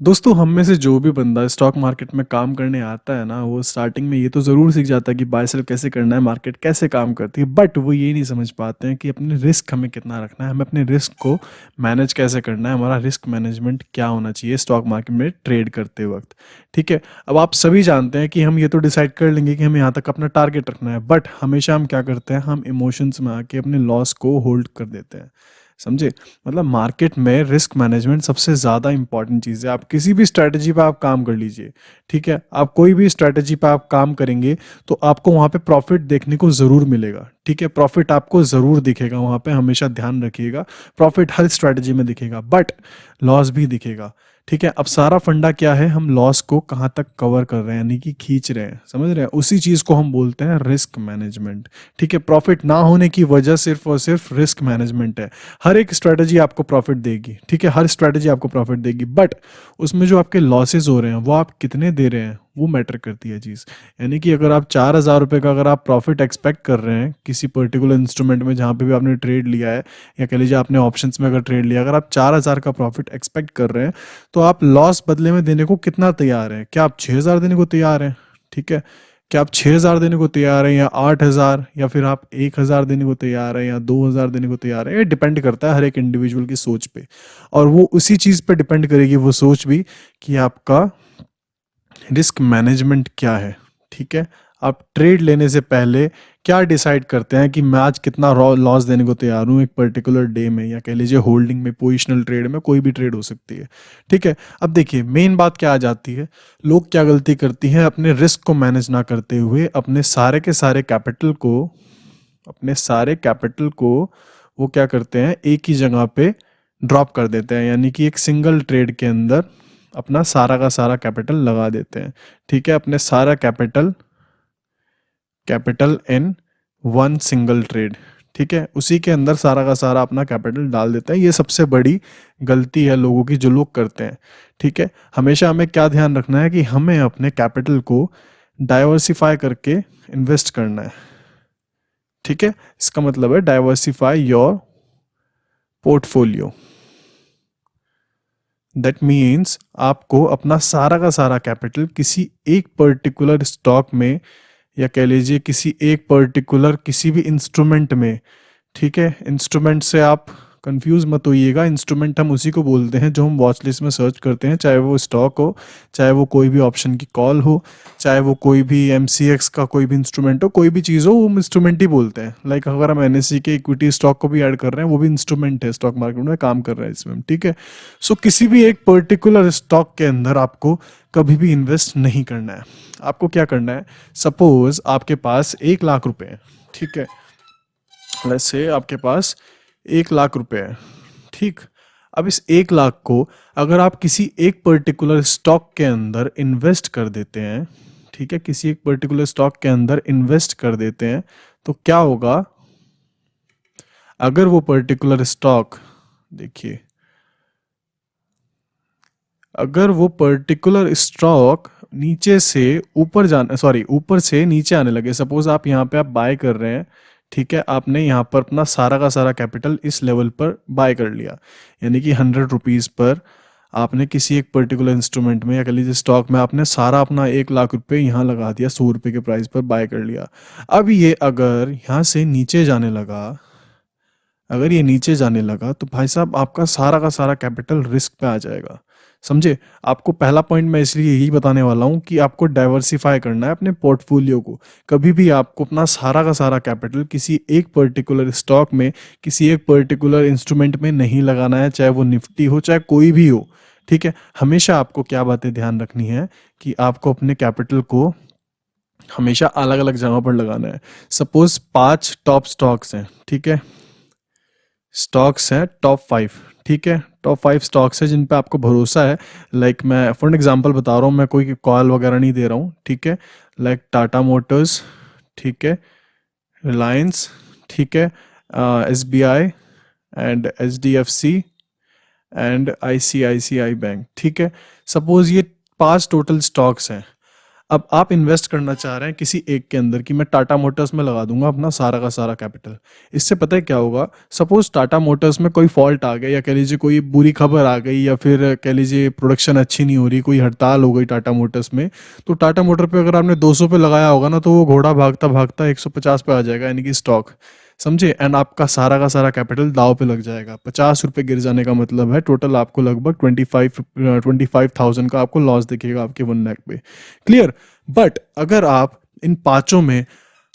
दोस्तों हम में से जो भी बंदा स्टॉक मार्केट में काम करने आता है ना, वो स्टार्टिंग में ये तो ज़रूर सीख जाता है कि बाय सेल कैसे करना है, मार्केट कैसे काम करती है। बट वो ये नहीं समझ पाते हैं कि अपने रिस्क हमें कितना रखना है, हमें अपने रिस्क को मैनेज कैसे करना है, हमारा रिस्क मैनेजमेंट क्या होना चाहिए स्टॉक मार्केट में ट्रेड करते वक्त। ठीक है। अब आप सभी जानते हैं कि हम ये तो डिसाइड कर लेंगे कि हमें यहाँ तक अपना टारगेट रखना है, बट हमेशा हम क्या करते हैं, हम इमोशंस में आके अपने लॉस को होल्ड कर देते हैं। समझे? मतलब मार्केट में रिस्क मैनेजमेंट सबसे ज़्यादा इंपॉर्टेंट चीज़ है। आप किसी भी स्ट्रैटेजी पे आप काम कर लीजिए। ठीक है, आप कोई भी स्ट्रैटेजी पे आप काम करेंगे तो आपको वहाँ पे प्रॉफिट देखने को ज़रूर मिलेगा। ठीक है, प्रॉफिट आपको ज़रूर दिखेगा वहाँ पे, हमेशा ध्यान रखिएगा। प्रॉफिट हर स्ट्रैटेजी में दिखेगा, बट लॉस भी दिखेगा। ठीक है, अब सारा फंडा क्या है, हम लॉस को कहाँ तक कवर कर रहे हैं, यानी कि खींच रहे हैं, समझ रहे हैं, उसी चीज़ को हम बोलते हैं रिस्क मैनेजमेंट। ठीक है, प्रॉफिट ना होने की वजह सिर्फ और सिर्फ रिस्क मैनेजमेंट है। हर एक स्ट्रैटेजी आपको प्रॉफिट देगी। ठीक है, हर स्ट्रैटेजी आपको प्रॉफिट देगी, बट उसमें जो आपके लॉसेज हो रहे हैं वो आप कितने दे रहे हैं, वो मैटर करती है चीज़। यानी कि अगर आप 4,000 रुपये का अगर आप प्रॉफिट एक्सपेक्ट कर रहे हैं किसी पर्टिकुलर इंस्ट्रूमेंट में जहाँ पे भी आपने ट्रेड लिया है, या कह लीजिए आपने ऑप्शंस में अगर ट्रेड लिया, अगर आप 4,000 का प्रॉफिट एक्सपेक्ट कर रहे हैं, तो आप लॉस बदले में देने को कितना तैयार हैं? क्या आप 6,000 देने को तैयार हैं? ठीक है, क्या आप 6,000 देने को तैयार हैं, या 8,000, या फिर आप 1,000 देने को तैयार हैं, या 2,000 देने को तैयार हैं? ये डिपेंड करता है हर एक इंडिविजुअल की सोच पे। और वो उसी चीज़ पे डिपेंड करेगी वो सोच भी, कि आपका रिस्क मैनेजमेंट क्या है। ठीक है, आप ट्रेड लेने से पहले क्या डिसाइड करते हैं कि मैं आज कितना लॉस देने को तैयार हूँ एक पर्टिकुलर डे में, या कह लीजिए होल्डिंग में, पोजिशनल ट्रेड में, कोई भी ट्रेड हो सकती है। ठीक है, अब देखिए मेन बात क्या आ जाती है, लोग क्या गलती करती हैं, अपने रिस्क को मैनेज ना करते हुए अपने सारे के सारे कैपिटल को, अपने सारे कैपिटल को वो क्या करते हैं, एक ही जगह पे ड्रॉप कर देते हैं, यानी कि एक सिंगल ट्रेड के अंदर अपना सारा का सारा कैपिटल लगा देते हैं। ठीक है, अपने सारा capital, capital in one single trade. ठीक है, उसी के अंदर सारा का सारा अपना कैपिटल डाल देते हैं। ये सबसे बड़ी गलती है लोगों की, जो लोग करते हैं। ठीक है, हमेशा हमें क्या ध्यान रखना है कि हमें अपने कैपिटल को डाइवर्सिफाई करके इन्वेस्ट करना है। ठीक है, इसका मतलब है diversify your portfolio. That means आपको अपना सारा का सारा कैपिटल किसी एक पर्टिकुलर स्टॉक में, या कह लीजिए किसी एक पर्टिकुलर किसी भी इंस्ट्रूमेंट में। ठीक है, इंस्ट्रूमेंट से आप कंफ्यूज मत होइएगा, इंस्ट्रूमेंट हम उसी को बोलते हैं जो हम वॉच लिस्ट में सर्च करते हैं, चाहे वो स्टॉक हो, चाहे वो कोई भी ऑप्शन की कॉल हो, चाहे वो कोई भी MCX का कोई भी इंस्ट्रूमेंट हो, कोई भी चीज़ हो, वो हम इंस्ट्रूमेंट ही बोलते हैं। लाइक अगर हम NSE के इक्विटी स्टॉक को भी ऐड कर रहे हैं, वो भी इंस्ट्रूमेंट है, स्टॉक मार्केट में काम कर रहा है इसमें। ठीक है, सो किसी भी एक पर्टिकुलर स्टॉक के अंदर आपको कभी भी इन्वेस्ट नहीं करना है। आपको क्या करना है, सपोज आपके पास 1,00,000 रुपए हैं। ठीक है, वैसे आपके पास 1,00,000 रुपए है। ठीक, अब इस 1,00,000 को अगर आप किसी एक पर्टिकुलर स्टॉक के अंदर इन्वेस्ट कर देते हैं, ठीक है, किसी एक पर्टिकुलर स्टॉक के अंदर इन्वेस्ट कर देते हैं, तो क्या होगा, अगर वो पर्टिकुलर स्टॉक, देखिए, अगर वो पर्टिकुलर स्टॉक नीचे से ऊपर जाना, सॉरी, ऊपर से नीचे आने लगे, सपोज आप यहाँ पे आप बाय कर रहे हैं। ठीक है, आपने यहाँ पर अपना सारा का सारा कैपिटल इस लेवल पर बाय कर लिया, यानी कि 100 रुपीज़ पर आपने किसी एक पर्टिकुलर इंस्ट्रूमेंट में, या कह लीजिए स्टॉक में, आपने सारा अपना 1,00,000 रुपये यहाँ लगा दिया, 100 रुपये के प्राइस पर बाय कर लिया। अब ये अगर यहाँ से नीचे जाने लगा, अगर ये नीचे जाने लगा, तो भाई साहब आपका सारा का सारा कैपिटल रिस्क पे आ जाएगा। समझे? आपको पहला पॉइंट मैं इसलिए यही बताने वाला हूँ कि आपको डाइवर्सिफाई करना है अपने पोर्टफोलियो को। कभी भी आपको अपना सारा का सारा कैपिटल किसी एक पर्टिकुलर स्टॉक में, किसी एक पर्टिकुलर इंस्ट्रूमेंट में नहीं लगाना है, चाहे वो निफ्टी हो, चाहे कोई भी हो। ठीक है, हमेशा आपको क्या बातें ध्यान रखनी है कि आपको अपने कैपिटल को हमेशा अलग अलग जगह पर लगाना है। सपोज 5 टॉप स्टॉक्स हैं। ठीक है, स्टॉक्स हैं टॉप 5। ठीक है, टॉप 5 स्टॉक्स हैं जिन पे आपको भरोसा है। लाइक मैं फॉर एग्जांपल बता रहा हूँ, मैं कोई कॉल वगैरह नहीं दे रहा हूँ। ठीक है, लाइक टाटा मोटर्स, ठीक है, रिलायंस, ठीक है, SBI and HDFC and ICICI bank. ठीक है, सपोज ये 5 टोटल स्टॉक्स हैं। अब आप इन्वेस्ट करना चाह रहे हैं किसी एक के अंदर कि मैं टाटा मोटर्स में लगा दूंगा अपना सारा का सारा कैपिटल। इससे पता है क्या होगा, सपोज टाटा मोटर्स में कोई फॉल्ट आ गया, या कह लीजिए कोई बुरी खबर आ गई, या फिर कह लीजिए प्रोडक्शन अच्छी नहीं हो रही, कोई हड़ताल हो गई टाटा मोटर्स में, तो टाटा मोटर पे अगर आपने 200 पे लगाया होगा ना, तो वो घोड़ा भागता भागता 150 पे आ जाएगा, यानी कि स्टॉक, समझे। एंड आपका सारा का सारा कैपिटल दाव पे लग जाएगा। 50 रुपये गिर जाने का मतलब है टोटल आपको लगभग 25,000 का आपको लॉस दिखेगा आपके 1 लाख पे। क्लियर। बट अगर आप इन पांचों में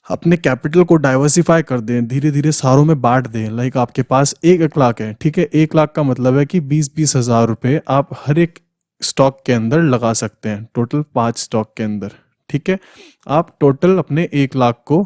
अपने कैपिटल को डाइवर्सिफाई कर दें, धीरे धीरे सारों में बांट दें, लाइक आपके पास 1 लाख है, ठीक है, 1 लाख का मतलब है कि 20,000 रुपये आप हर एक स्टॉक के अंदर लगा सकते हैं, टोटल 5 स्टॉक के अंदर, ठीक है। आप टोटल अपने 1 लाख को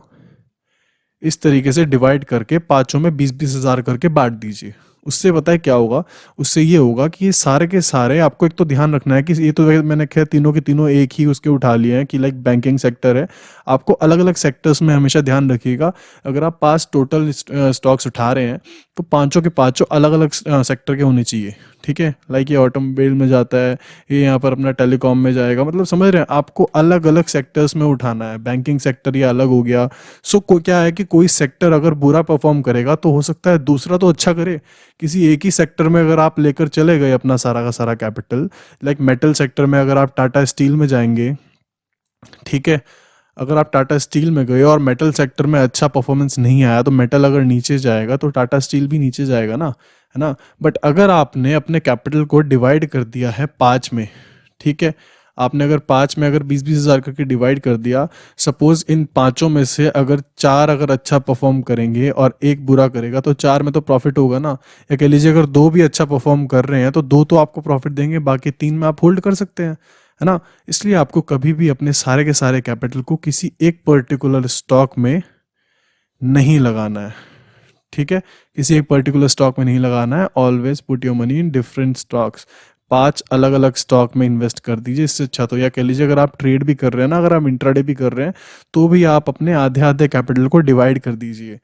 इस तरीके से डिवाइड करके पांचों में 20,000 करके बांट दीजिए। उससे पता है क्या होगा, उससे ये होगा कि ये सारे के सारे आपको एक तो ध्यान रखना है कि ये तो मैंने खैर तीनों के तीनों एक ही उसके उठा लिए हैं कि लाइक बैंकिंग सेक्टर है, आपको अलग अलग सेक्टर्स में हमेशा ध्यान रखिएगा। अगर आप 5 टोटल स्टॉक्स उठा रहे हैं तो पांचों के पांचों अलग अलग सेक्टर के होने चाहिए, ठीक है। लाइक ये ऑटोमोबाइल में जाता है, ये यहाँ पर अपना टेलीकॉम में जाएगा, मतलब समझ रहे हैं, आपको अलग अलग सेक्टर्स में उठाना है। बैंकिंग सेक्टर ये अलग हो गया। सो क्या है कि कोई सेक्टर अगर बुरा परफॉर्म करेगा तो हो सकता है दूसरा तो अच्छा करे। किसी एक ही सेक्टर में अगर आप लेकर चले गए अपना सारा का सारा कैपिटल, लाइक मेटल सेक्टर में अगर आप टाटा स्टील में जाएंगे, ठीक है, अगर आप टाटा स्टील में गए और मेटल सेक्टर में अच्छा परफॉर्मेंस नहीं आया, तो मेटल अगर नीचे जाएगा तो टाटा स्टील भी नीचे जाएगा ना, है ना। बट अगर आपने अपने कैपिटल को डिवाइड कर दिया है 5 में, ठीक है, आपने अगर 5 में अगर 20,000 करके डिवाइड कर दिया, सपोज इन पांचों में से अगर 4 अगर अच्छा परफॉर्म करेंगे और एक बुरा करेगा, तो 4 में तो प्रॉफिट होगा ना। या कह लीजिए अगर 2 भी अच्छा परफॉर्म कर रहे हैं तो 2 तो आपको प्रॉफिट देंगे, बाकी 3 में आप होल्ड कर सकते हैं, है ना। इसलिए आपको कभी भी अपने सारे के सारे कैपिटल को किसी एक पर्टिकुलर स्टॉक में नहीं लगाना है, ठीक है, किसी एक पर्टिकुलर स्टॉक में नहीं लगाना है। Always put your money in different stocks. 5 अलग अलग स्टॉक में इन्वेस्ट कर दीजिए, इससे अच्छा तो, या कह लीजिए अगर आप ट्रेड भी कर रहे हैं ना, अगर आप इंट्राडे भी कर रहे हैं, तो भी आप अपने आधे आधे कैपिटल को डिवाइड कर दीजिए।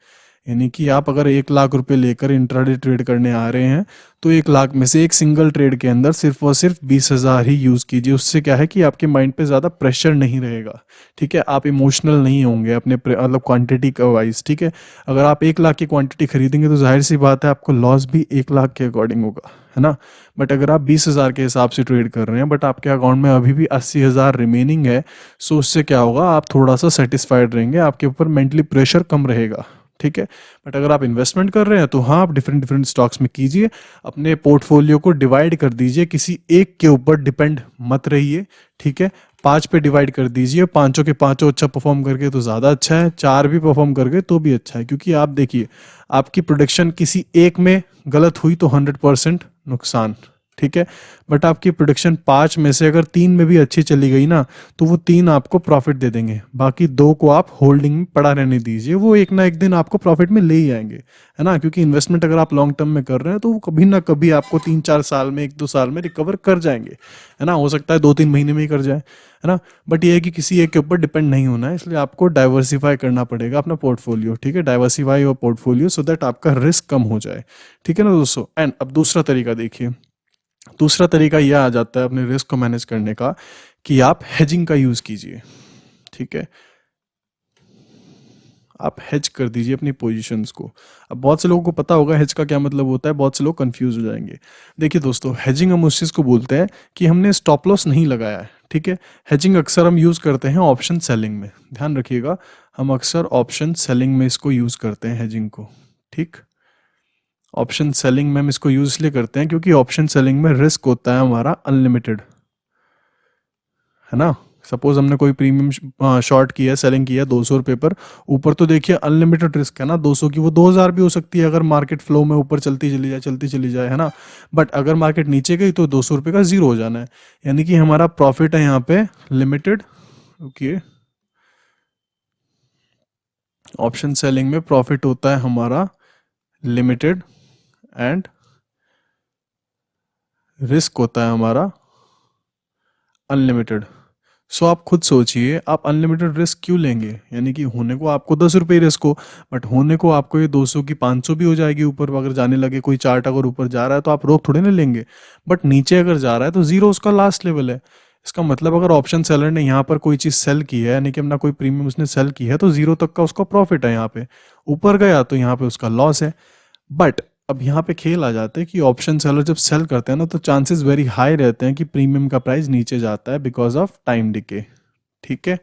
यानी कि आप अगर 1 लाख रुपए लेकर इंट्राडे ट्रेड करने आ रहे हैं, तो 1 लाख में से एक सिंगल ट्रेड के अंदर सिर्फ और सिर्फ 20,000 ही यूज कीजिए। उससे क्या है कि आपके माइंड पे ज्यादा प्रेशर नहीं रहेगा, ठीक है, आप इमोशनल नहीं होंगे अपने मतलब क्वांटिटी का वाइज, ठीक है। अगर आप 1 लाख की क्वांटिटी खरीदेंगे तो जाहिर सी बात है आपको लॉस भी 1 लाख के अकॉर्डिंग होगा, है ना। बट अगर आप 20,000 के हिसाब से ट्रेड कर रहे हैं, बट आपके अकाउंट में अभी भी 80,000 रिमेनिंग है, सो उससे क्या होगा, आप थोड़ा सा सेटिस्फाइड रहेंगे, आपके ऊपर मेंटली प्रेशर कम रहेगा, ठीक है। बट अगर आप इन्वेस्टमेंट कर रहे हैं तो हाँ, आप डिफरेंट डिफरेंट स्टॉक्स में कीजिए, अपने पोर्टफोलियो को डिवाइड कर दीजिए, किसी एक के ऊपर डिपेंड मत रहिए, ठीक है। 5 पे डिवाइड कर दीजिए, पांचों के पांचों अच्छा परफॉर्म करके तो ज़्यादा अच्छा है, 4 भी परफॉर्म करके तो भी अच्छा है, क्योंकि आप देखिए आपकी प्रोडक्शन किसी एक में गलत हुई तो 100% नुकसान, ठीक है। बट आपकी प्रोडक्शन 5 में से अगर 3 में भी अच्छी चली गई ना, तो वो 3 आपको प्रॉफिट दे देंगे, बाकी 2 को आप होल्डिंग में पड़ा रहने दीजिए, वो एक ना एक दिन आपको प्रॉफिट में ले ही आएंगे, है ना। क्योंकि इन्वेस्टमेंट अगर आप लॉन्ग टर्म में कर रहे हैं तो वो कभी ना कभी आपको 3-4 साल में, 1-2 साल में रिकवर कर जाएंगे, है ना। हो सकता है 2-3 महीने में ही कर जाए, है ना। बट ये है कि किसी एक के ऊपर डिपेंड नहीं होना है, इसलिए आपको डाइवर्सिफाई करना पड़ेगा अपना पोर्टफोलियो, ठीक है। Diversify your portfolio so that आपका रिस्क कम हो जाए, ठीक है ना दोस्तों। एंड अब दूसरा तरीका देखिए, दूसरा तरीका यह आ जाता है अपने रिस्क को मैनेज करने का, कि आप हेजिंग का यूज कीजिए, ठीक है। आप हेज कर दीजिए अपनी पोजीशंस को। अब बहुत से लोगों को पता होगा हेज का क्या मतलब होता है, बहुत से लोग कंफ्यूज हो जाएंगे। देखिए दोस्तों, हेजिंग हम उस चीज़ को बोलते हैं कि हमने स्टॉप लॉस नहीं लगाया है, ठीक है। हेजिंग अक्सर हम यूज़ करते हैं ऑप्शन सेलिंग में, ध्यान रखिएगा, हम अक्सर ऑप्शन सेलिंग में इसको यूज़ करते हैं हेजिंग को, ठीक। ऑप्शन सेलिंग में हम इसको यूज इसलिए करते हैं क्योंकि ऑप्शन सेलिंग में रिस्क होता है हमारा अनलिमिटेड, है ना। सपोज हमने कोई प्रीमियम शॉर्ट किया, सेलिंग किया 200 रुपये पर, ऊपर तो देखिए अनलिमिटेड रिस्क है ना, 200 की वो 2,000 भी हो सकती है अगर मार्केट फ्लो में ऊपर चलती चली जाए, चलती चली जाए, है ना। बट अगर मार्केट नीचे गई तो 200 रुपये का जीरो हो जाना है, यानी कि हमारा प्रॉफिट है यहाँ पे लिमिटेड, ओके। ऑप्शन सेलिंग में प्रॉफिट होता है हमारा लिमिटेड एंड रिस्क होता है हमारा अनलिमिटेड। सो आप खुद सोचिए, आप अनलिमिटेड रिस्क क्यों लेंगे, यानी कि होने को आपको 10 रुपये रिस्क हो, बट होने को आपको ये 200 की 500 भी हो जाएगी ऊपर, अगर जाने लगे, कोई चार्ट अगर ऊपर जा रहा है तो आप रोक थोड़े ना लेंगे, बट नीचे अगर जा रहा है तो जीरो उसका लास्ट लेवल है, इसका मतलब अगर ऑप्शन सेलर ने यहाँ पर कोई चीज़ सेल की है, यानी कि अपना कोई प्रीमियम उसने सेल की है, तो जीरो तक का उसका प्रॉफिट है। यहाँ पे ऊपर गया तो यहाँ पे उसका लॉस है। बट अब यहाँ पे खेल आ जाते हैं कि ऑप्शन सेलर जब सेल करते हैं ना, तो चांसेस वेरी हाई रहते हैं कि प्रीमियम का प्राइस नीचे जाता है बिकॉज ऑफ टाइम डिके। ठीक है,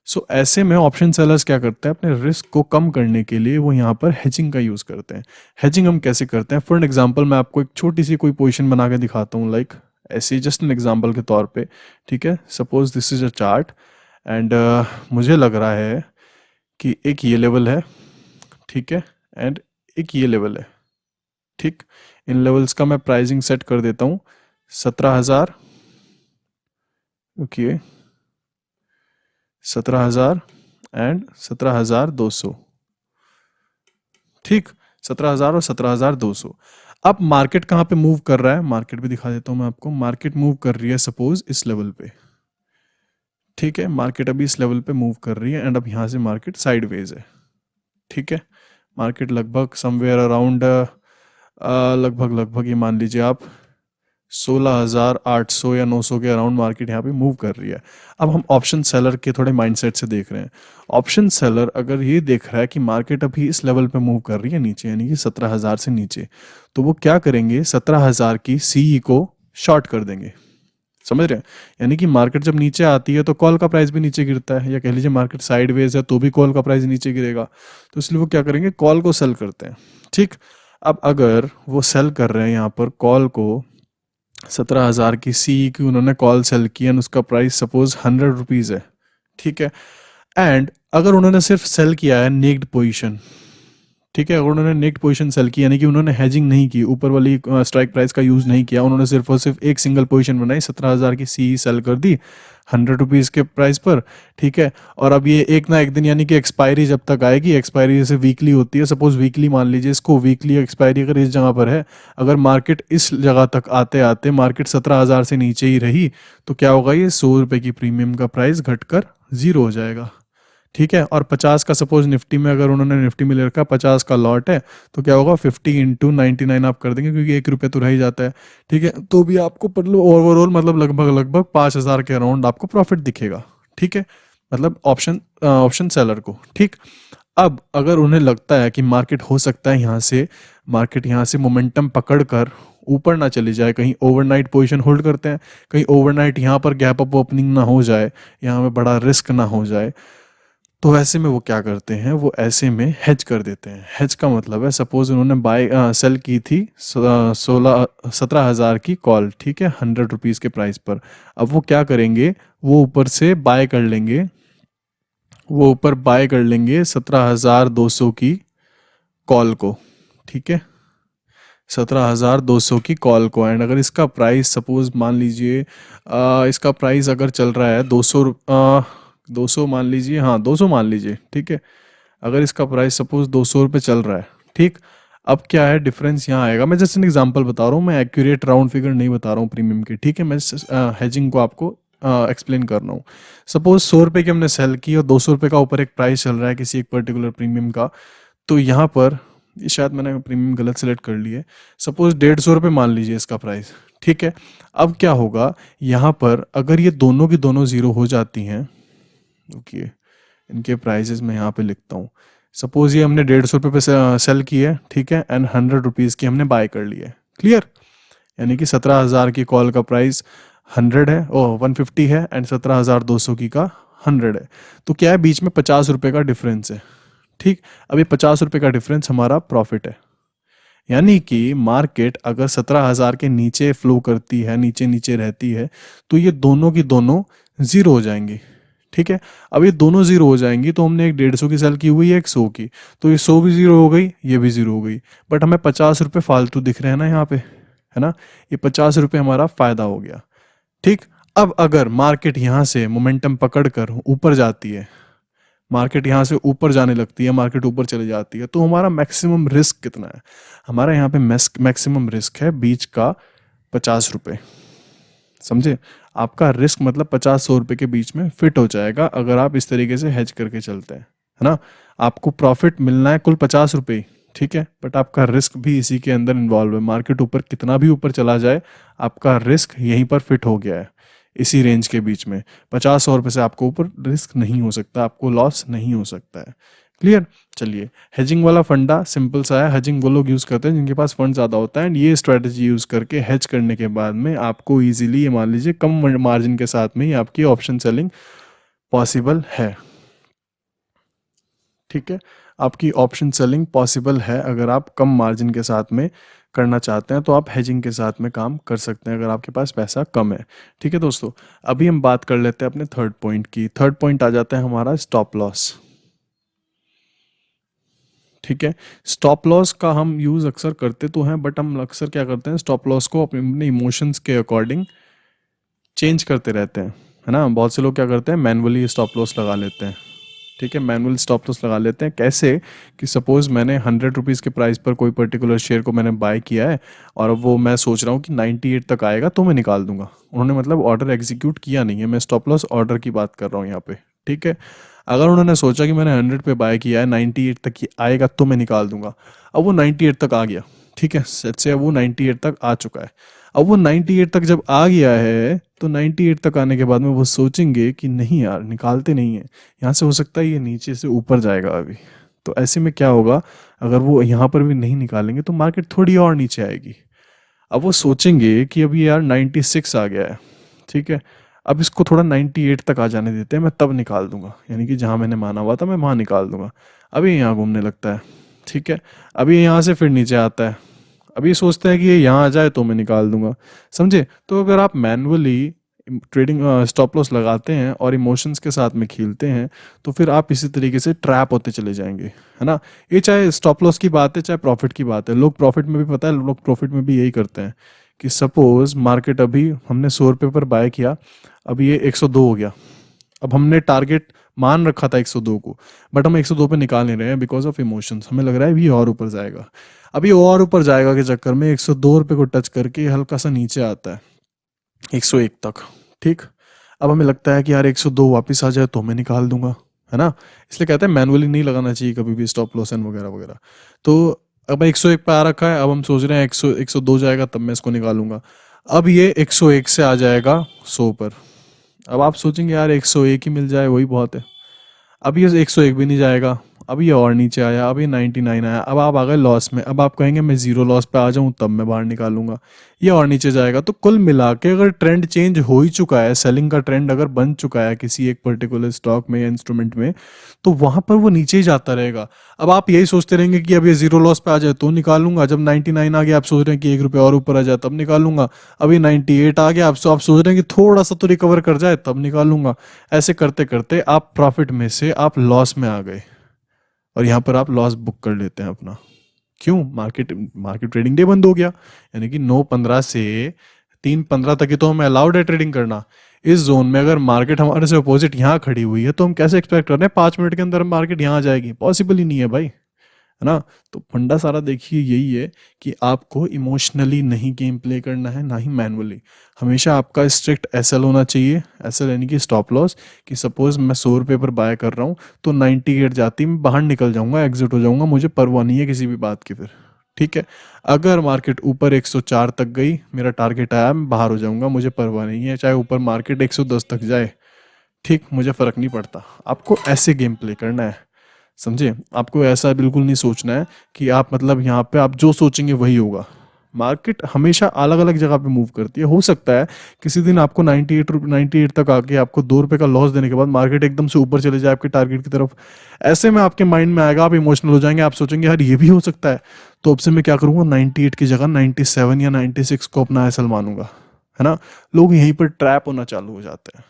सो ऐसे में ऑप्शन सेलर्स क्या करते हैं, अपने रिस्क को कम करने के लिए वो यहाँ पर हेजिंग का यूज़ करते हैं। हेजिंग हम कैसे करते हैं, फॉर एग्जांपल मैं आपको एक छोटी सी कोई पोजीशन बना के दिखाता हूँ, लाइक ऐसे जस्ट एन एग्जांपल के तौर पे। ठीक है, suppose this is a chart and मुझे लग रहा है कि एक ये लेवल है, ठीक है, एंड एक ये लेवल है। ठीक, इन लेवल्स का मैं प्राइसिंग सेट कर देता हूँ 17,000, ओके, 17,000 एंड 17,200। ठीक, 17,000 और 17,200। अब मार्केट कहाँ पे मूव कर रहा है, मार्केट भी दिखा देता हूँ मैं आपको। मार्केट मूव कर रही है सपोज इस लेवल पे। ठीक है, मार्केट अभी इस लेवल पे मूव कर रही है एंड अब यहाँ से मार्केट साइडवेज है। ठीक है, मार्केट लगभग समवेयर अराउंड लगभग लगभग ये मान लीजिए आप 16,800 या 900 के अराउंड मार्केट यहाँ पे मूव कर रही है। अब हम ऑप्शन सेलर के थोड़े माइंडसेट से देख रहे हैं। ऑप्शन सेलर अगर ये देख रहा है कि मार्केट अभी इस लेवल पे मूव कर रही है नीचे, यानी कि 17,000 से नीचे, तो वो क्या करेंगे, 17,000 की सीई को शॉर्ट कर देंगे। समझ रहे हैं, यानी कि मार्केट जब नीचे आती है तो कॉल का प्राइस भी नीचे गिरता है, या कह लीजिए मार्केट साइडवेज है तो भी कॉल का प्राइस नीचे गिरेगा। तो इसलिए वो क्या करेंगे, कॉल को सेल करते हैं। ठीक, अब अगर वो सेल कर रहे हैं यहाँ पर कॉल को, 17,000 की सी की उन्होंने कॉल सेल की एंड उसका प्राइस सपोज 100 रुपीज़ है। ठीक है, एंड अगर उन्होंने सिर्फ सेल किया है नेक्ड पोजीशन, ठीक है, अगर उन्होंने नेक्ड पोजीशन सेल की, यानी कि उन्होंने हेजिंग नहीं की, ऊपर वाली स्ट्राइक प्राइस का यूज़ नहीं किया, उन्होंने सिर्फ और सिर्फ एक सिंगल पोजीशन बनाई, 17,000 की सी सेल कर दी 100 रुपीज़ के प्राइस पर। ठीक है, और अब ये एक ना एक दिन, यानी कि एक्सपायरी जब तक आएगी, एक्सपायरी जैसे वीकली होती है, सपोज वीकली मान लीजिए इसको, वीकली एक्सपायरी अगर इस जगह पर है, अगर मार्केट इस जगह तक आते आते मार्केट 17,000 से नीचे ही रही, तो क्या होगा, ये 100 रुपये की प्रीमियम का प्राइस घटकर 0 हो जाएगा। ठीक है, और 50 का सपोज निफ्टी में, अगर उन्होंने निफ्टी में ले रखा 50 का लॉट है, तो क्या होगा, 50 इंटू 99 आप कर देंगे, क्योंकि 1 रुपये तो रह ही जाता है। ठीक है, तो भी आपको मतलब ओवरऑल मतलब लगभग लगभग 5,000 के अराउंड आपको प्रॉफिट दिखेगा। ठीक है, मतलब ऑप्शन सेलर को। ठीक, अब अगर उन्हें लगता है कि मार्केट हो सकता है मार्केट यहाँ से मोमेंटम पकड़ कर ऊपर ना चली जाए, कहीं ओवरनाइट पोजीशन होल्ड करते हैं, कहीं ओवरनाइट यहाँ पर गैप अप ओपनिंग ना हो जाए, यहाँ में बड़ा रिस्क ना हो जाए, तो ऐसे में वो क्या करते हैं, वो ऐसे में हेज कर देते हैं। हेज का मतलब है, सपोज उन्होंने सेल की थी 17,000 की कॉल, ठीक है, 100 रुपीज़ के प्राइस पर। अब वो क्या करेंगे, वो ऊपर से बाय कर लेंगे, वो ऊपर बाय कर लेंगे 17,200 की कॉल को। ठीक है, 17,200 की कॉल को, एंड अगर इसका प्राइस सपोज मान लीजिए इसका प्राइस अगर चल रहा है 200 मान लीजिए, हाँ 200 मान लीजिए। ठीक है, अगर इसका प्राइस सपोज 200 रुपये चल रहा है। ठीक, अब क्या है डिफरेंस यहाँ आएगा, मैं जस्ट एन एग्जांपल बता रहा हूँ, मैं एक्यूरेट राउंड फिगर नहीं बता रहा हूँ प्रीमियम की। ठीक है, मैं हेजिंग को आपको एक्सप्लेन कर रहा हूँ। सपोज 100 रुपये की हमने सेल की और 200 रुपये का ऊपर एक प्राइस चल रहा है किसी एक पर्टिकुलर प्रीमियम का, तो यहाँ पर ये शायद मैंने प्रीमियम गलत सेलेक्ट कर ली है, सपोज 150 रुपये मान लीजिए इसका प्राइस। ठीक है, अब क्या होगा, यहाँ पर अगर ये दोनों की दोनों ज़ीरो हो जाती हैं, ओके, इनके प्राइजेस मैं यहाँ पे लिखता हूँ। सपोज ये हमने 150 रुपये पे सेल की है, ठीक है, एंड 100 रुपीज़ की हमने बाय कर ली है। क्लियर, यानी कि 17,000 की कॉल का प्राइस 100 है, 150 है, एंड 17,200 की का 100 है। तो क्या है, बीच में 50 रुपये का डिफरेंस है। ठीक, अब ये 50 रुपये का डिफरेंस हमारा प्रॉफिट है। यानी कि मार्केट अगर 17,000 के नीचे फ्लो करती है, नीचे नीचे रहती है, तो ये दोनों की दोनों ज़ीरो हो जाएंगी। ठीक है, अब ये दोनों ज़ीरो हो जाएंगी, तो हमने एक 150 की सेल की हुई है, एक 100 की, तो ये 100 भी ज़ीरो हो गई, ये भी ज़ीरो हो गई, बट हमें 50 रुपये फालतू दिख रहे हैं ना यहाँ पे, है ना, ये 50 रुपये हमारा फ़ायदा हो गया। ठीक, अब अगर मार्केट यहाँ से मोमेंटम पकड़ कर ऊपर जाती है, मार्केट यहाँ से ऊपर जाने लगती है, मार्केट ऊपर चली जाती है, तो हमारा मैक्सिमम रिस्क कितना है, हमारा यहाँ पे मैक्सिमम रिस्क है बीच का 50 रुपये। समझे, आपका रिस्क मतलब 50-100 रुपये के बीच में फिट हो जाएगा अगर आप इस तरीके से हेज करके चलते हैं, है ना। आपको प्रॉफिट मिलना है कुल 50 रुपये, ठीक है, बट आपका रिस्क भी इसी के अंदर इन्वॉल्व है। मार्केट ऊपर कितना भी ऊपर चला जाए, आपका रिस्क यहीं पर फिट हो गया है। इसी रेंज के बीच में 50-100 रुपये से आपको ऊपर रिस्क नहीं हो सकता, आपको लॉस नहीं हो सकता है। क्लियर। चलिए, हेजिंग वाला फंडा सिंपल सा है। हेजिंग वो लोग यूज़ करते हैं जिनके पास फंड ज़्यादा होता है, एंड ये स्ट्रेटजी यूज़ करके हेज करने के बाद में आपको इजीली, ये मान लीजिए कम मार्जिन के साथ में ही आपकी ऑप्शन सेलिंग पॉसिबल है। ठीक है, आपकी ऑप्शन सेलिंग पॉसिबल है अगर आप कम मार्जिन के साथ में करना चाहते हैं, तो आप हेजिंग के साथ में काम कर सकते हैं अगर आपके पास पैसा कम है। ठीक है दोस्तों, अभी हम बात कर लेते हैं अपने थर्ड पॉइंट की। थर्ड पॉइंट आ जाता है हमारा स्टॉप लॉस। ठीक है, स्टॉप लॉस का हम यूज़ अक्सर करते तो हैं, बट हम अक्सर क्या करते हैं, स्टॉप लॉस को अपने इमोशंस के अकॉर्डिंग चेंज करते रहते हैं, है ना। बहुत से लोग क्या करते हैं, मैनुअली स्टॉप लॉस लगा लेते हैं। ठीक है, मैनुअल स्टॉप लॉस लगा लेते हैं। कैसे कि सपोज मैंने 100 रुपीज़ के प्राइस पर कोई पर्टिकुलर शेयर को मैंने बाय किया है, और अब वो मैं सोच रहा हूँ कि 98 तक आएगा तो मैं निकाल दूंगा। उन्होंने मतलब ऑर्डर एग्जीक्यूट किया नहीं है, मैं स्टॉप लॉस ऑर्डर की बात कर रहा हूँ यहाँ पे। ठीक है, अगर उन्होंने सोचा कि मैंने 100 पे बाय किया है, 98 तक ही आएगा तो मैं निकाल दूंगा, अब वो 98 तक आ गया। ठीक है, सच से वो 98 तक आ चुका है। अब वो 98 तक जब आ गया है, तो 98 तक आने के बाद में वो सोचेंगे कि नहीं यार, निकालते नहीं है, यहाँ से हो सकता है ये नीचे से ऊपर जाएगा अभी। तो ऐसे में क्या होगा, अगर वो यहाँ पर भी नहीं निकालेंगे तो मार्केट थोड़ी और नीचे आएगी। अब वो सोचेंगे कि अभी यार 96 आ गया है, ठीक है, अब इसको थोड़ा 98 तक आ जाने देते हैं, मैं तब निकाल दूंगा, यानी कि जहाँ मैंने माना हुआ था मैं वहाँ निकाल दूंगा। अभी यहाँ घूमने लगता है। ठीक है, अभी यहाँ से फिर नीचे आता है, अभी सोचते हैं कि ये यहाँ आ जाए तो मैं निकाल दूंगा। समझे। तो अगर आप मैनुअली ट्रेडिंग स्टॉप लॉस लगाते हैं और इमोशंस के साथ में खेलते हैं, तो फिर आप इसी तरीके से ट्रैप होते चले जाएंगे, है ना। ये चाहे स्टॉप लॉस की बात है चाहे प्रॉफिट की बात है, लोग प्रॉफिट में भी, पता है, लोग प्रॉफिट में भी यही करते हैं कि सपोज मार्केट अभी हमने 100 रुपये पर बाय किया, अभी ये 102 हो गया, अब हमने टारगेट मान रखा था 102 को, बट हम 102 पे निकाल नहीं रहे हैं बिकॉज ऑफ इमोशंस। हमें लग रहा है भी और ऊपर जाएगा, अभी और ऊपर जाएगा के चक्कर में 102 रुपये को टच करके हल्का सा नीचे आता है 101 तक। ठीक, अब हमें लगता है कि यार 102 वापस आ जाए तो मैं निकाल दूंगा, है ना। इसलिए कहते हैं मैनुअली नहीं लगाना चाहिए कभी भी स्टॉप लॉस एंड वगैरह वगैरह। तो अब 101 पे आ रखा है, अब हम सोच रहे हैं 102 जाएगा तब मैं इसको निकालूंगा। अब ये 101 से आ जाएगा 100 पर, अब आप सोचेंगे यार 101 ही मिल जाए वही बहुत है। अब ये 101 भी नहीं जाएगा, अब ये और नीचे आया, अब ये 99 आया, अब आप आ गए लॉस में। अब आप कहेंगे मैं जीरो लॉस पे आ जाऊं तब मैं बाहर निकालूंगा, ये और नीचे जाएगा। तो कुल मिला के अगर ट्रेंड चेंज हो ही चुका है, सेलिंग का ट्रेंड अगर बन चुका है किसी एक पर्टिकुलर स्टॉक में या इंस्ट्रूमेंट में, तो वहां पर वो नीचे ही जाता रहेगा। अब आप यही सोचते रहेंगे कि अब ये जीरो लॉस पे आ जाए तो निकालूंगा, जब 99 आ गया आप सोच रहे हैं कि 1 रुपये और ऊपर आ जाए तब निकालूंगा, अभी 98 आ गया, आप सोच रहे हैं कि थोड़ा सा तो रिकवर कर जाए तब निकालूंगा। ऐसे करते करते आप प्रॉफिट में से आप लॉस में आ गए, और यहाँ पर आप लॉस बुक कर लेते हैं अपना। क्यों, मार्केट मार्केट ट्रेडिंग डे बंद हो गया, यानी कि 9:15 से 3:15 तक ही तो हमें अलाउड है ट्रेडिंग करना। इस जोन में अगर मार्केट हमारे से अपोजिट यहाँ खड़ी हुई है तो हम कैसे एक्सपेक्ट कर रहे हैं 5 मिनट के अंदर मार्केट यहाँ आ जाएगी, पॉसिबल ही नहीं है भाई, है ना। तो फंडा सारा देखिए यही है कि आपको इमोशनली नहीं गेम प्ले करना है, ना ही मैनुअली। हमेशा आपका स्ट्रिक्ट एसएल होना चाहिए, एसएल यानी कि स्टॉप लॉस, कि सपोज मैं 100 रुपये पर बाय कर रहा हूँ तो 98 जाती मैं बाहर निकल जाऊंगा, एग्जिट हो जाऊंगा, मुझे परवाह नहीं है किसी भी बात की फिर। ठीक है, अगर मार्केट ऊपर 104 तक गई, मेरा टारगेट आया, मैं बाहर हो जाऊंगा, मुझे परवाह नहीं है, चाहे ऊपर मार्केट 110 तक जाए, ठीक, मुझे फर्क नहीं पड़ता। आपको ऐसे गेम प्ले करना है, समझे। आपको ऐसा बिल्कुल नहीं सोचना है कि आप मतलब यहाँ पे आप जो सोचेंगे वही होगा। मार्केट हमेशा अलग अलग जगह पे मूव करती है। हो सकता है किसी दिन आपको 98 तक आके आपको 2 रुपए का लॉस देने के बाद मार्केट एकदम से ऊपर चले जाए आपके टारगेट की तरफ। ऐसे में आपके माइंड में आएगा, आप इमोशनल हो जाएंगे, आप सोचेंगे यार ये भी हो सकता है, तो अब से मैं क्या करूंगा, 98 की जगह 97 या 96 को अपना एसएल मानूंगा, है ना। लोग यहीं पर ट्रैप होना चालू हो जाते हैं,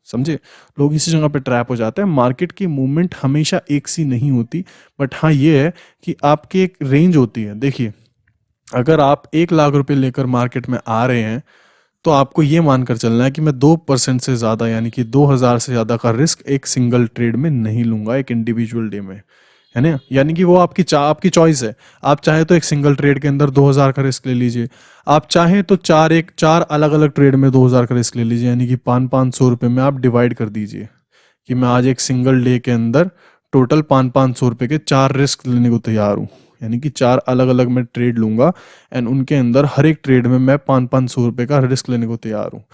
समझे। लोग इसी जगह पे ट्रैप हो जाते हैं। मार्केट की मूवमेंट हमेशा एक सी नहीं होती, बट हाँ ये है कि आपकी एक रेंज होती है। देखिए, अगर आप 1 लाख रुपए लेकर मार्केट में आ रहे हैं तो आपको ये मानकर चलना है कि मैं 2% से ज़्यादा, यानी कि 2,000 से ज़्यादा का रिस्क एक सिंगल ट्रेड में नहीं लूंगा, एक इंडिविजुअल डे में, है ना। यानी कि वो आपकी चॉइस है। आप चाहे तो एक सिंगल ट्रेड के अंदर 2,000 का रिस्क ले लीजिए, आप चाहे तो चार अलग अलग ट्रेड में 2,000 का रिस्क ले लीजिए, यानी कि 500-500 रुपये में आप डिवाइड कर दीजिए कि मैं आज एक सिंगल डे के अंदर टोटल 500-500 रुपये के 4 रिस्क लेने को तैयार हूँ, यानी कि 4 अलग अलग मैं ट्रेड लूंगा, एंड उनके अंदर हर एक ट्रेड में मैं 500-500 रुपये का रिस्क लेने को तैयार हूँ।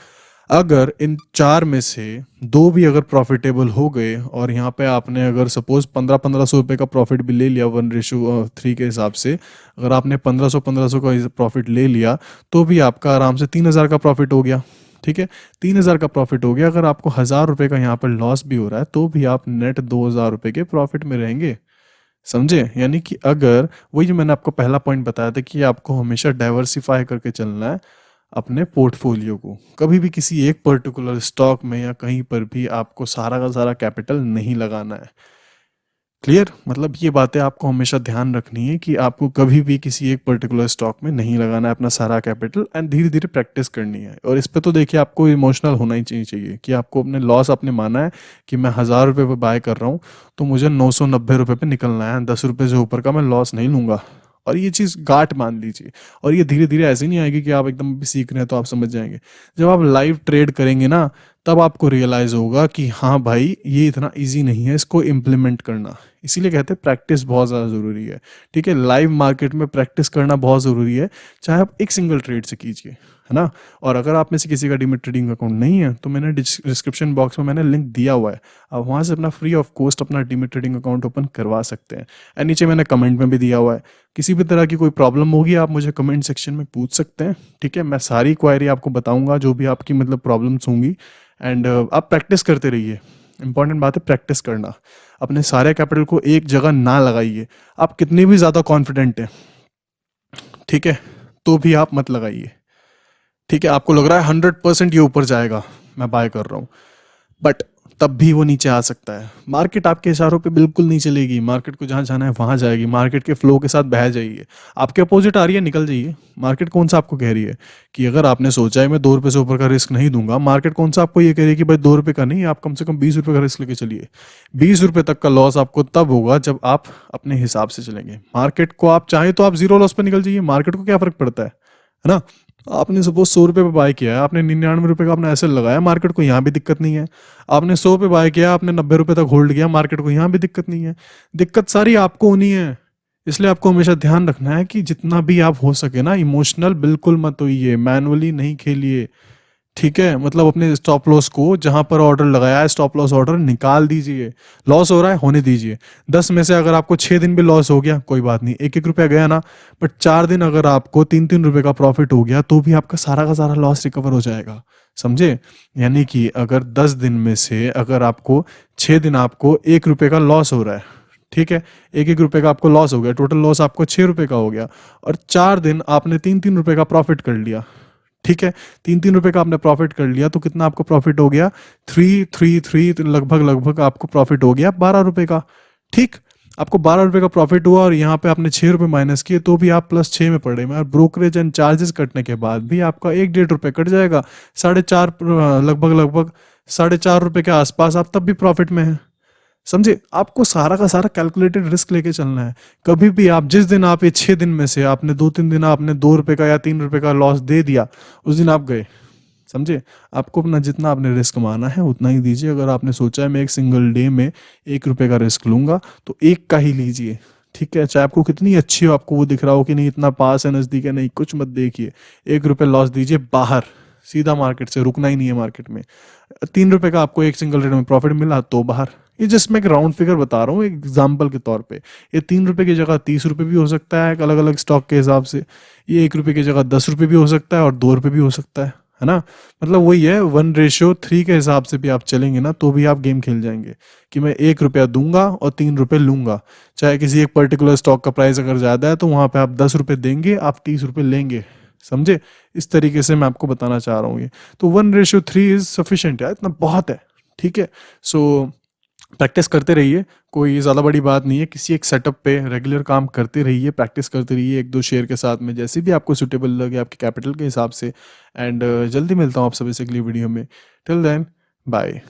अगर इन 4 में से 2 भी अगर प्रॉफिटेबल हो गए और यहाँ पे आपने अगर सपोज 1500 रुपये का प्रॉफिट भी ले लिया 1:3 के हिसाब से, अगर आपने 1500 का प्रॉफिट ले लिया तो भी आपका आराम से 3000 का प्रॉफिट हो गया। ठीक है, 3000 का प्रॉफिट हो गया। अगर आपको 1000 रुपये का यहाँ पर लॉस भी हो रहा है तो भी आप नेट 2000 रुपये के प्रॉफिट में रहेंगे। समझे? यानी कि अगर वही जो मैंने आपको पहला पॉइंट बताया था कि आपको हमेशा डाइवर्सिफाई करके चलना है अपने पोर्टफोलियो को। कभी भी किसी एक पर्टिकुलर स्टॉक में या कहीं पर भी आपको सारा का सारा कैपिटल नहीं लगाना है। क्लियर? मतलब ये बातें आपको हमेशा ध्यान रखनी है कि आपको कभी भी किसी एक पर्टिकुलर स्टॉक में नहीं लगाना है अपना सारा कैपिटल, एंड धीरे धीरे प्रैक्टिस करनी है। और इस पे तो देखिए आपको इमोशनल होना ही चाहिए कि आपको अपने लॉस आपने माना है कि मैं 1000 रुपये पे बाय कर रहा हूँ तो मुझे 990 रुपये पे निकलना है, 10 रुपये से ऊपर का मैं लॉस नहीं लूंगा। और ये चीज़ गांठ मान लीजिए। और ये धीरे धीरे ऐसे नहीं आएगी कि आप एकदम भी सीख रहे हैं तो आप समझ जाएंगे। जब आप लाइव ट्रेड करेंगे ना तब आपको रियलाइज होगा कि हाँ भाई ये इतना इजी नहीं है इसको इम्प्लीमेंट करना। इसीलिए कहते हैं प्रैक्टिस बहुत ज़्यादा ज़रूरी है। ठीक है, लाइव मार्केट में प्रैक्टिस करना बहुत ज़रूरी है, चाहे आप एक सिंगल ट्रेड से कीजिए, है ना। और अगर आप में से किसी का डीमैट ट्रेडिंग अकाउंट नहीं है तो मैंने डिस्क्रिप्शन बॉक्स में मैंने लिंक दिया हुआ है, आप वहाँ से अपना फ्री ऑफ कॉस्ट अपना डीमैट ट्रेडिंग अकाउंट ओपन करवा सकते हैं। एंड नीचे मैंने कमेंट में भी दिया हुआ है, किसी भी तरह की कोई प्रॉब्लम होगी आप मुझे कमेंट सेक्शन में पूछ सकते हैं। ठीक है, मैं सारी क्वायरी आपको बताऊंगा जो भी आपकी मतलब प्रॉब्लम्स होंगी। एंड आप प्रैक्टिस करते रहिए। इंपॉर्टेंट बात है प्रैक्टिस करना। अपने सारे कैपिटल को एक जगह ना लगाइए। आप कितनी भी ज़्यादा कॉन्फिडेंट हैं, ठीक है, तो भी आप मत लगाइए। ठीक है, आपको लग रहा है 100% ये ऊपर जाएगा, मैं बाय कर रहा हूँ, बट तब भी वो नीचे आ सकता है। मार्केट आपके इशारों पे बिल्कुल नहीं चलेगी। मार्केट को जहाँ जाना है वहाँ जाएगी। मार्केट के फ्लो के साथ बह जाइए। आपके अपोजिट आ रही है, निकल जाइए। मार्केट कौन सा आपको कह रही है कि अगर आपने सोचा है मैं 2 रुपये से ऊपर का रिस्क नहीं दूंगा, मार्केट कौन सा आपको ये कह रही है कि भाई 2 रुपये का नहीं, आप कम से कम 20 रुपये का रिस्क लेके चलिए। 20 रुपये तक का लॉस आपको तब होगा जब आप अपने हिसाब से चलेंगे। मार्केट को आप चाहें तो आप जीरो लॉस पे निकल जाइए, मार्केट को क्या फर्क पड़ता है ना। आपने सपोज 100 रुपये पे बाय किया है, आपने 99 रुपये का आपने ऐसे लगाया, मार्केट को यहाँ भी दिक्कत नहीं है। आपने 100 पे बाय किया, आपने 90 रुपये तक होल्ड किया, मार्केट को यहाँ भी दिक्कत नहीं है। दिक्कत सारी आपको होनी है। इसलिए आपको हमेशा ध्यान रखना है कि जितना भी आप हो सके ना, इमोशनल बिल्कुल मत होइए, मैनुअली नहीं खेलिए। ठीक है, मतलब अपने स्टॉप लॉस को जहां पर ऑर्डर लगाया है स्टॉप लॉस ऑर्डर निकाल दीजिए। लॉस हो रहा है होने दीजिए। 10 में से अगर आपको 6 दिन भी लॉस हो गया कोई बात नहीं, 1-1 रुपया गया ना, बट 4 दिन अगर आपको 3-3 रुपये का प्रॉफिट हो गया तो भी आपका सारा का सारा लॉस रिकवर हो जाएगा। समझे? यानी कि अगर 10 दिन में से अगर आपको 6 दिन आपको 1 रुपये का लॉस हो रहा है, ठीक है, 1-1 रुपये का आपको लॉस हो गया, टोटल लॉस आपको 6 रुपये का हो गया, और 4 दिन आपने 3-3 रुपये का प्रॉफिट कर लिया। ठीक है, 3-3 रुपये का आपने प्रॉफिट कर लिया तो कितना आपको प्रॉफिट हो गया? 3-3-3, तो लगभग लगभग आपको प्रॉफिट हो गया 12 रुपये का। ठीक, आपको 12 रुपये का प्रॉफिट हुआ और यहाँ पे आपने 6 रुपये माइनस किए तो भी आप +6 में पड़े में, और ब्रोकरेज एंड चार्जेस कटने के बाद भी आपका 1-1.5 रुपये कट जाएगा। 4.5, लगभग लगभग 4.5 रुपये के आसपास आप तब भी प्रॉफिट में है। समझे? आपको सारा का सारा कैलकुलेटेड रिस्क लेके चलना है। कभी भी आप जिस दिन आप ये 6 दिन में से आपने 2-3 दिन आपने 2 रुपये का या 3 रुपये का लॉस दे दिया, उस दिन आप गए। समझे? आपको अपना जितना आपने रिस्क माना है उतना ही दीजिए। अगर आपने सोचा है मैं एक सिंगल डे में 1 रुपये का रिस्क लूंगा तो 1 का ही लीजिए। ठीक है, चाहे आपको कितनी अच्छी हो, आपको वो दिख रहा हो कि नहीं इतना पास है, नजदीक है, नहीं, कुछ मत देखिए। 1 रुपये लॉस दीजिए, बाहर सीधा मार्केट से, रुकना ही नहीं है मार्केट में। 3 रुपये का आपको एक सिंगल रेट में प्रॉफिट मिला तो बाहर। ये जस्ट मैं एक राउंड फिगर बता रहा हूँ एक एग्जाम्पल के तौर पे। ये 3 रुपये की जगह 30 रुपये भी हो सकता है अलग अलग स्टॉक के हिसाब से। ये 1 रुपये की जगह 10 रुपये भी हो सकता है और 2 रुपये भी हो सकता है ना। मतलब वही है, 1:3 के हिसाब से भी आप चलेंगे ना तो भी आप गेम खेल जाएंगे कि मैं 1 रुपया दूंगा और 3 रुपये लूंगा। चाहे किसी एक पर्टिकुलर स्टॉक का प्राइस अगर ज़्यादा है तो वहाँ पे आप 10 रुपये देंगे, आप 30 रुपये लेंगे। समझे? इस तरीके से मैं आपको बताना चाह रहा हूँ। ये तो 1:3 इज सफिशिएंट है, इतना बहुत है। ठीक है, सो प्रैक्टिस करते रहिए, कोई ज़्यादा बड़ी बात नहीं है। किसी एक सेटअप पे रेगुलर काम करते रहिए, प्रैक्टिस करते रहिए 1-2 शेयर के साथ में, जैसे भी आपको सूटेबल लगे आपके कैपिटल के हिसाब से। एंड जल्दी मिलता हूँ आप सबसे अगली वीडियो में। Till then, bye.